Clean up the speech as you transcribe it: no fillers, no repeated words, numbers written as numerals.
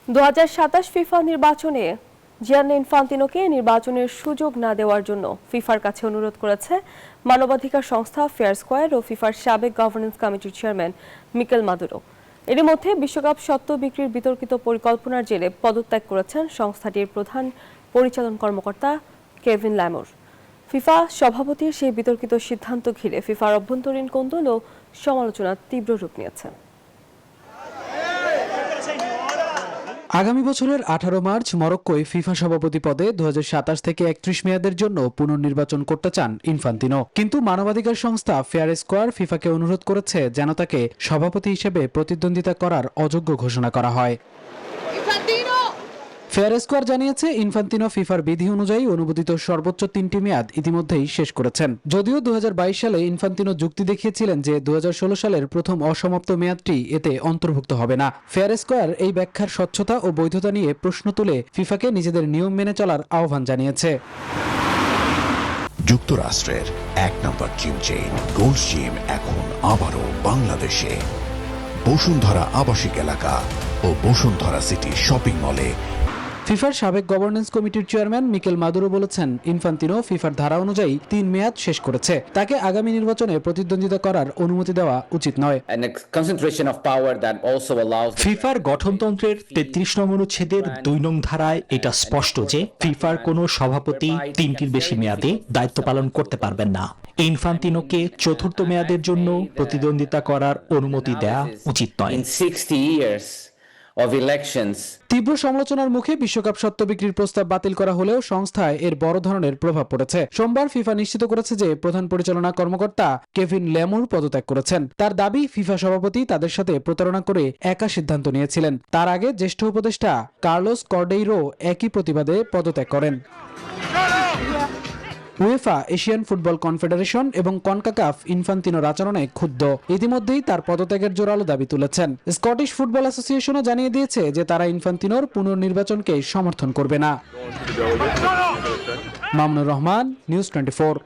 2027 FIFA নির্বাচনে Gianni ইনফান্তিনোকে নির্বাচনের সুযোগ না দেওয়ার জন্য ফিফার কাছে অনুরোধ করেছে মানবাধিকার সংস্থা ফেয়ার স্কয়ার ও ফিফার সাবেক গভর্নেন্স কমিটির চেয়ারম্যান মিকেল মাদুরো। এর মধ্যে বিশ্বকাপ স্বত্ব বিক্রির বিতর্কিত পরিকল্পনার জেরে পদত্যাগ করেছেন সংস্থাটির প্রধান পরিচালন কর্মকর্তা কেভিন ল্যামোর। ফিফা সভাপতির সেই বিতর্কিত সিদ্ধান্ত ঘিরে ফিফার অভ্যন্তরীণ কোন্দল ও সমালোচনা তীব্র রূপ নিয়েছে। আগামী বছরের 18 মার্চ মরক্কোয় ফিফা সভাপতি পদে 2027 থেকে 31 মেয়াদের জন্য পুনর্নির্বাচন করতে চান ইনফান্তিনো। কিন্তু মানবাধিকার সংস্থা ফেয়ার স্কয়ার ফিফাকে অনুরোধ করেছে যেন তাকে সভাপতি হিসেবে প্রতিদ্বন্দ্বিতা করার অযোগ্য ঘোষণা করা হয়। ফেয়ার স্কয়ার জানিয়েছে ইনফান্তিনো ফিফার বিধি অনুযায়ী অনুমোদিত সর্বোচ্চ 3টি মেয়াদ ইতিমধ্যেই শেষ করেছেন। যদিও 2022 সালে ইনফান্তিনো যুক্তি দেখিয়েছিলেন যে 2016 সালের প্রথম অসমাপ্ত মেয়াদটি এতে অন্তর্ভুক্ত হবে না। ফেয়ার স্কয়ার এই ব্যাখ্যার স্বচ্ছতা ও বৈধতা নিয়ে প্রশ্ন তুলে ফিফাকে নিজেদের নিয়ম মেনে চলার আহ্বান জানিয়েছে। যুক্তরাষ্ট্রের 1 নম্বর জিম চেইন গোল্ড জিম এখন আবারও বাংলাদেশে। বসুন্ধরা আবাসিক এলাকা ও বসুন্ধরা সিটি শপিং মলে। ফিফার সাবেক গভর্নেন্স কমিটির চেয়ারম্যান মিকেল মাদুরো বলেছেন, ইনফান্তিনো ফিফার ধারা অনুযায়ী 3 মেয়াদ শেষ করেছে। তাকে আগামী নির্বাচনে প্রতিদ্বন্দ্বিতা করার অনুমতি দেওয়া উচিত নয়। ফিফার গঠনতন্ত্রের 33 নং অনুচ্ছেদের 2 নং ধারায় এটা স্পষ্ট যে ফিফার কোনো সভাপতি 3টির বেশি মেয়াদে দায়িত্ব পালন করতে পারবেন না। ইনফান্তিনোকে চতুর্থ মেয়াদের জন্য প্রতিদ্বন্দ্বিতা করার অনুমতি দেয়া উচিত নয়। তীব্র সমালোচনার মুখে বিশ্বকাপ স্বত্ব বিক্রির প্রস্তাব বাতিল করা হলেও সংস্থায় এর বড় ধরনের প্রভাব পড়েছে। সোমবার ফিফা নিশ্চিত করেছে যে প্রধান পরিচালনা কর্মকর্তা কেভিন ল্যামোর পদত্যাগ করেছেন। তার দাবি, ফিফা সভাপতি তাদের সাথে প্রতারণা করে একা সিদ্ধান্ত নিয়েছিলেন। তার আগে জ্যেষ্ঠ উপদেষ্টা কার্লোস কর্ডেইরো একই প্রতিবাদে পদত্যাগ করেন। উয়েফা, এশিয়ান ফুটবল কনফেডারেশন এবং কনকাকাফ ইনফান্তিনোর আচরণে ক্ষুব্ধ। ইতিমধ্যেই তার পদত্যাগের জোরালো দাবি তুলেছেন। স্কটিশ ফুটবল অ্যাসোসিয়েশনও জানিয়ে দিয়েছে যে তারা ইনফান্তিনোর পুনর্নির্বাচনকে সমর্থন করবে না। মামুনুর রহমান, নিউজ 24।